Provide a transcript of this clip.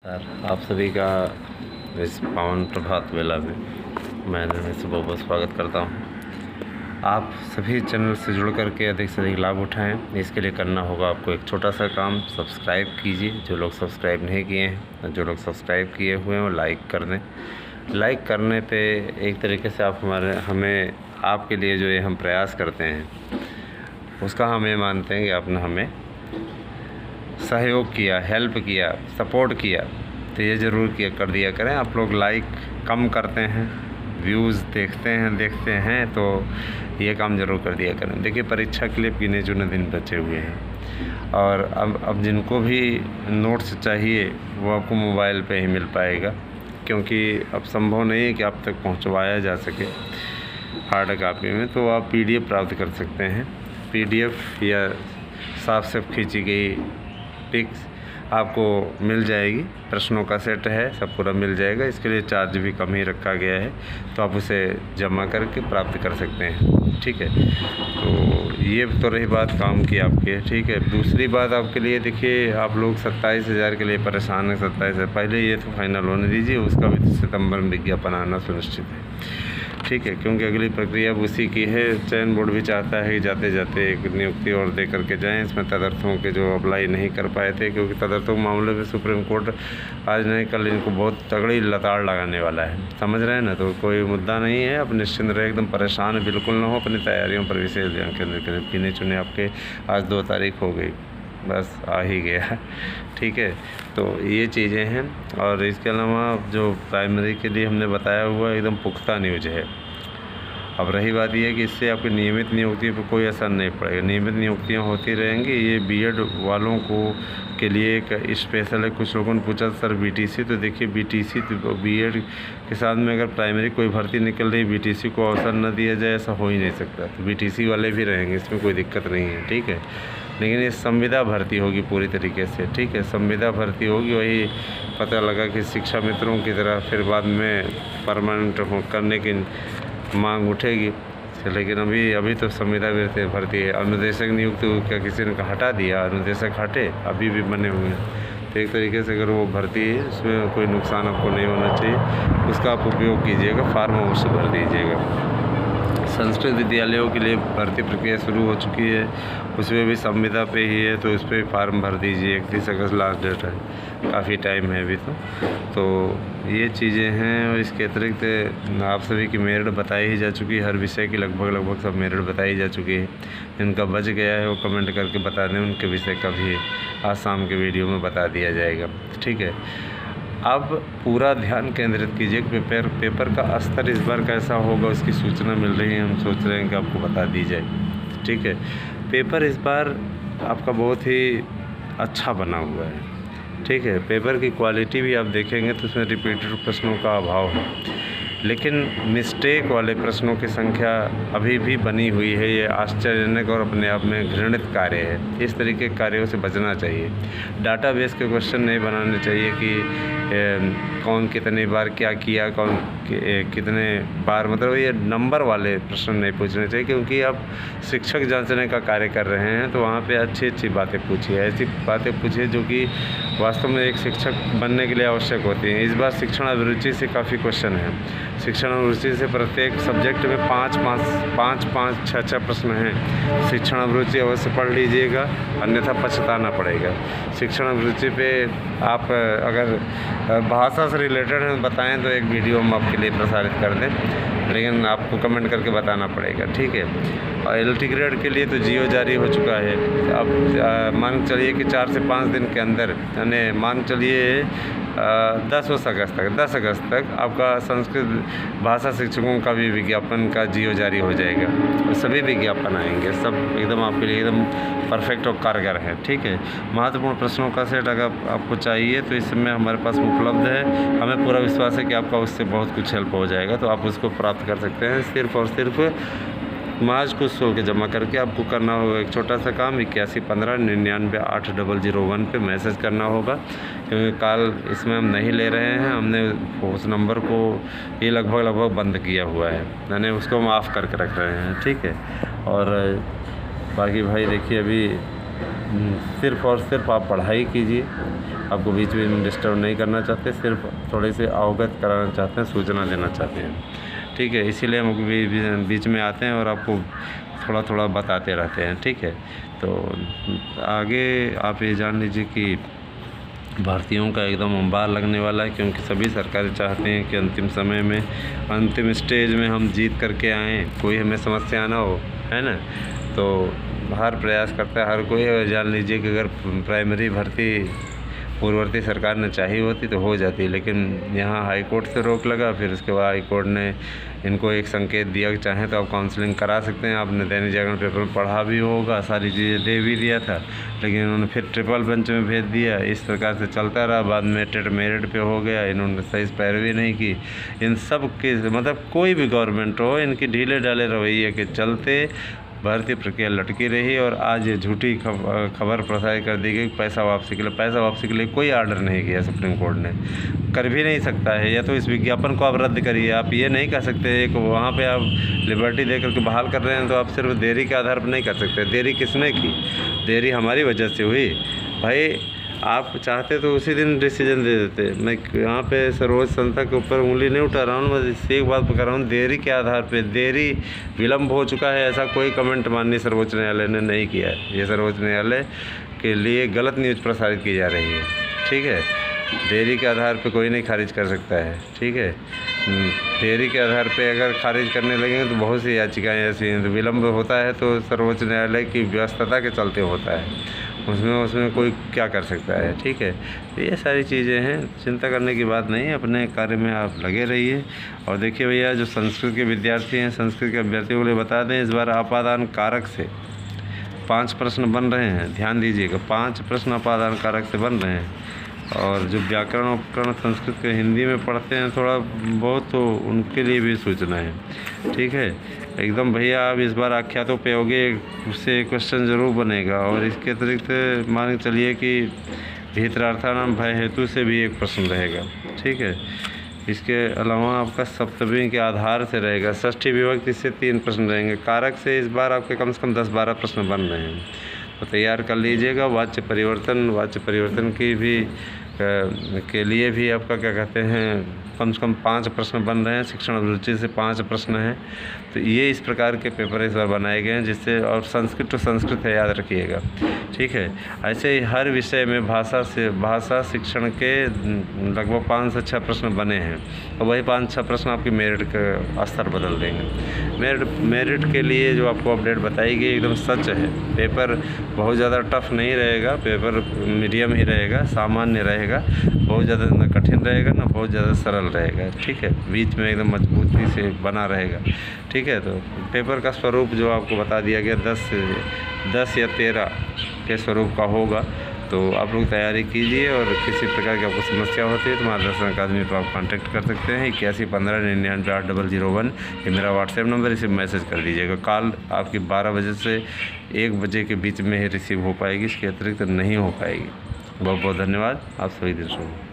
Sir आप सभी का इस पावन प्रभात वेला में मैं सुबह बहुत स्वागत करता हूं। आप सभी चैनल से जुड़ करके अधिक से अधिक लाभ उठाएं। इसके लिए करना होगा आपको एक छोटा सा काम, सब्सक्राइब कीजिए जो लोग सब्सक्राइब नहीं किए हैं। जो लोग सब्सक्राइब किए हुए हैं वो लाइक कर दें। लाइक करने पे एक तरीके से आप हमें आपके लिए जो ये हम प्रयास करते हैं उसका हम ये मानते हैं कि आपने हमें सहयोग किया, हेल्प किया, सपोर्ट किया, तो ये ज़रूर किया कर दिया करें। आप लोग लाइक कम करते हैं, व्यूज़ देखते हैं तो ये काम ज़रूर कर दिया करें। देखिए परीक्षा के लिए गिने चुने दिन बचे हुए हैं और अब जिनको भी नोट्स चाहिए वो आपको मोबाइल पे ही मिल पाएगा, क्योंकि अब संभव नहीं है कि आप तक पहुंचवाया जा सके हार्ड कॉपी में। तो आप PDF प्राप्त कर सकते हैं। PDF या साफ साफ खींची गई पिक्स आपको मिल जाएगी। प्रश्नों का सेट है, सब पूरा मिल जाएगा। इसके लिए चार्ज भी कम ही रखा गया है, तो आप उसे जमा करके प्राप्त कर सकते हैं। ठीक है, तो ये तो रही बात काम की आपके। ठीक है, दूसरी बात आपके लिए, देखिए आप लोग 27,000 के लिए परेशान हैं। 27,000 पहले ये तो फाइनल होने दीजिए, उसका भी सितंबर में विज्ञापन आना सुनिश्चित है। ठीक है, क्योंकि अगली प्रक्रिया उसी की है। चयन बोर्ड भी चाहता है कि जाते जाते एक नियुक्ति और दे करके जाएं। इसमें तदर्थों के जो अप्लाई नहीं कर पाए थे, क्योंकि तदर्थों के मामले में सुप्रीम कोर्ट आज नहीं कल इनको बहुत तगड़ी लताड़ लगाने वाला है, समझ रहे हैं ना। तो कोई मुद्दा नहीं है, अब निश्चिंत रहे, एकदम परेशान बिल्कुल ना हो। अपनी तैयारियों पर विशेष ध्यान केंद्रित करें। गिने चुने आपके आज 2 तारीख हो गई, बस आ ही गया। ठीक है, तो ये चीज़ें हैं। और इसके अलावा जो प्राइमरी के लिए हमने बताया हुआ एकदम पुख्ता न्यूज़ है। अब रही बात ये कि इससे आपकी नियमित नियुक्तियों पर कोई असर नहीं पड़ेगा। नियमित नियुक्तियाँ होती रहेंगी। ये BEd वालों को के लिए एक स्पेशल है। कुछ लोगों ने पूछा सर BTC, तो देखिए BTC तो BEd के साथ में अगर प्राइमरी कोई भर्ती निकल रही, BTC को अवसर न दिया जाए, ऐसा हो ही नहीं सकता। तो BTC वाले भी रहेंगे, इसमें कोई दिक्कत नहीं है। ठीक है, लेकिन ये संविदा भर्ती होगी पूरी तरीके से। ठीक है, संविदा भर्ती होगी। वही पता लगा कि शिक्षा मित्रों की तरह फिर बाद में परमानेंट करने की मांग उठेगी, लेकिन अभी तो संविदा भर्ती है। अनुदेशक नियुक्त क्या किसी ने हटा दिया? अनुदेशक हटे, अभी भी बने हुए हैं। तो एक तरीके से अगर वो भर्ती है, उसमें कोई नुकसान आपको नहीं होना चाहिए। उसका आप उपयोग कीजिएगा, फार्म अवश्य भर दीजिएगा। संस्कृत विद्यालयों के लिए भर्ती प्रक्रिया शुरू हो चुकी है, उसमें भी संविदा पे ही है, तो उस पर फार्म भर दीजिए। 31 अगस्त लास्ट डेट है, काफ़ी टाइम है अभी तो ये चीज़ें हैं। और इसके अतिरिक्त आप सभी की मेरिट बताई ही जा चुकी है। हर विषय की लगभग सब मेरिट बताई जा चुकी है। जिनका बच गया है वो कमेंट करके बता दें, उनके विषय का भी आज शाम के वीडियो में बता दिया जाएगा। ठीक है, अब पूरा ध्यान केंद्रित कीजिए कि पेपर का स्तर इस बार कैसा होगा, उसकी सूचना मिल रही है। हम सोच रहे हैं कि आपको बता दी जाए। ठीक है, पेपर इस बार आपका बहुत ही अच्छा बना हुआ है। ठीक है, पेपर की क्वालिटी भी आप देखेंगे तो उसमें रिपीटेड प्रश्नों का अभाव है, लेकिन मिस्टेक वाले प्रश्नों की संख्या अभी भी बनी हुई है। ये आश्चर्यजनक और अपने आप में घृणित कार्य है। इस तरीके के कार्यों से बचना चाहिए। डाटाबेस के क्वेश्चन नहीं बनाने चाहिए कि कौन कितनी बार क्या किया, कौन कितने बार, मतलब ये नंबर वाले प्रश्न नहीं पूछने चाहिए, क्योंकि आप शिक्षक जांचने का कार्य कर रहे हैं। तो वहाँ पे अच्छी बातें पूछिए, ऐसी बातें पूछिए जो कि वास्तव में एक शिक्षक बनने के लिए आवश्यक होती हैं। इस बार शिक्षण अभिरुचि से काफ़ी क्वेश्चन हैं। शिक्षण अभिरुचि से प्रत्येक सब्जेक्ट में 5 6 प्रश्न हैं। शिक्षण अभिरुचि अवश्य पढ़ लीजिएगा, अन्यथा पछताना पड़ेगा। शिक्षण अभिरुचि पे आप अगर भाषा से रिलेटेड हैं बताएं तो एक वीडियो हम आपके लिए प्रसारित कर दें, लेकिन आपको कमेंट करके बताना पड़ेगा। ठीक है, और LT ग्रेड के लिए तो जियो जारी हो चुका है। अब मान चलिए कि 4 से 5 दिन के अंदर, यानी मान चलिए 10 अगस्त तक आपका संस्कृत भाषा शिक्षकों का भी विज्ञापन का जियो जारी हो जाएगा। सभी विज्ञापन आएंगे, सब एकदम आपके लिए एकदम परफेक्ट और कारगर है। ठीक है, महत्वपूर्ण प्रश्नों का सेट अगर आपको चाहिए तो इस समय हमारे पास उपलब्ध है। हमें पूरा विश्वास है कि आपका उससे बहुत कुछ हेल्प हो जाएगा, तो आप उसको प्राप्त कर सकते हैं। सिर्फ और सिर्फ महज कुछ शुल्क जमा करके आपको करना होगा एक छोटा सा काम। 8115998001 पे मैसेज करना होगा, क्योंकि कॉल इसमें हम नहीं ले रहे हैं। हमने उस नंबर को ये लगभग बंद किया हुआ है, यानी उसको हम ऑफ़ करके रख रहे हैं। ठीक है, और बाकी भाई देखिए अभी सिर्फ़ और सिर्फ आप पढ़ाई कीजिए, आपको बीच बीच में डिस्टर्ब नहीं करना चाहते, सिर्फ थोड़े से अवगत कराना चाहते हैं, सूचना देना चाहते हैं, ठीक है। इसीलिए हम बीच में आते हैं और आपको थोड़ा थोड़ा बताते रहते हैं, ठीक है। तो आगे आप ये जान लीजिए कि भारतीयों का एकदम अंबार लगने वाला है, क्योंकि सभी सरकारें चाहते हैं कि अंतिम समय में, अंतिम स्टेज में हम जीत करके आएँ, कोई हमें समस्या ना हो, है ना। तो हर प्रयास करता है हर कोई। जान लीजिए कि अगर प्राइमरी भर्ती पूर्ववर्ती सरकार ने चाहिए होती तो हो जाती, लेकिन यहाँ हाई कोर्ट से रोक लगा। फिर उसके बाद हाई कोर्ट ने इनको एक संकेत दिया कि चाहें तो आप काउंसलिंग करा सकते हैं। आपने दैनिक जागरण पेपर में पढ़ा भी होगा, सारी चीज़ें दे भी दिया था, लेकिन इन्होंने फिर ट्रिपल बेंच में भेज दिया। इस प्रकार से चलता रहा, बाद में टेट मेरिट पे हो गया। इन्होंने सही पैरवी नहीं की। इन सब के मतलब कोई भी गवर्नमेंट हो, इनकी ढीले ढाले रवैये के चलते भर्ती प्रक्रिया लटकी रही। और आज ये झूठी खबर प्रसारित कर दी गई पैसा वापसी के लिए कोई आर्डर नहीं किया सुप्रीम कोर्ट ने, कर भी नहीं सकता है। या तो इस विज्ञापन को आप रद्द करिए, आप ये नहीं कर सकते। एक वहाँ पे आप लिबर्टी दे करके बहाल कर रहे हैं, तो आप सिर्फ देरी के आधार पर नहीं कर सकते। देरी किसने की? देरी हमारी वजह से हुई। भाई आप चाहते तो उसी दिन डिसीजन दे देते। मैं यहाँ पे सर्वोच्च संस्था के ऊपर उंगली नहीं उठा रहा हूँ, मैं इसी एक बात पर कर रहा हूँ, देरी के आधार पे, देरी विलम्ब हो चुका है ऐसा कोई कमेंट माननीय सर्वोच्च न्यायालय ने नहीं किया है। ये सर्वोच्च न्यायालय के लिए गलत न्यूज़ प्रसारित की जा रही है, ठीक है। देरी के आधार पे कोई नहीं खारिज कर सकता है, ठीक है। देरी के आधार पे अगर खारिज करने लगेंगे तो बहुत सी याचिकाएँ ऐसी हैं। तो विलम्ब होता है तो सर्वोच्च न्यायालय की व्यस्तता के चलते होता है, उसमें कोई क्या कर सकता है, ठीक है। तो ये सारी चीज़ें हैं, चिंता करने की बात नहीं है। अपने कार्य में आप लगे रहिए। और देखिए भैया, जो संस्कृत के विद्यार्थी हैं, संस्कृत के अभ्यर्थियों को लिए बता दें, इस बार अपादान कारक से 5 प्रश्न बन रहे हैं। ध्यान दीजिएगा, 5 प्रश्न अपादान कारक से बन रहे हैं। और जो व्याकरण उपकरण संस्कृत के हिंदी में पढ़ते हैं थोड़ा बहुत, तो उनके लिए भी सूचना है, ठीक है। एकदम भैया, आप इस बार आख्यातों पे होगे, उससे क्वेश्चन ज़रूर बनेगा। और इसके अतिरिक्त मान के चलिए कि भीतरार्थानाम भय हेतु से भी एक प्रश्न रहेगा, ठीक है। इसके अलावा आपका सप्तमी के आधार से रहेगा, षष्ठी विभक्ति से 3 प्रश्न रहेंगे। कारक से इस बार आपके कम से कम 10-12 प्रश्न बन रहे हैं, तो तैयार कर लीजिएगा। वाच्य परिवर्तन की भी के लिए भी आपका क्या कहते हैं, कम से कम 5 प्रश्न बन रहे हैं। शिक्षण अभिरुचि से 5 प्रश्न हैं। तो ये इस प्रकार के पेपर इस बार बनाए गए हैं, जिससे, और संस्कृत तो संस्कृत है, याद रखिएगा, ठीक है। ऐसे ही हर विषय में भाषा शिक्षण के लगभग 5 से 6 प्रश्न बने हैं, और वही 5-6 प्रश्न आपकी मेरिट का स्तर बदल देंगे। मेरिट के लिए जो आपको अपडेट बताई गई एकदम सच है। पेपर बहुत ज़्यादा टफ नहीं रहेगा, पेपर मीडियम ही रहेगा, सामान्य रहेगा, बहुत ज़्यादा ना कठिन रहेगा ना बहुत ज़्यादा सरल रहेगा, ठीक है। बीच में एकदम मजबूती से बना रहेगा, ठीक है। तो पेपर का स्वरूप जो आपको बता दिया गया 10 या 13 के स्वरूप का होगा। तो आप लोग तैयारी कीजिए, और किसी प्रकार की आपको समस्या होती है तो मार्गदर्शन अकादमी पर आप कांटेक्ट कर सकते हैं। 8115998001 ये मेरा व्हाट्सएप नंबर, इसे मैसेज कर दीजिएगा। कॉल आपकी 12 बजे से 1 बजे के बीच में ही रिसीव हो पाएगी, इसके अतिरिक्त नहीं हो पाएगी। बहुत बहुत धन्यवाद, आप सभी दिन शुभ।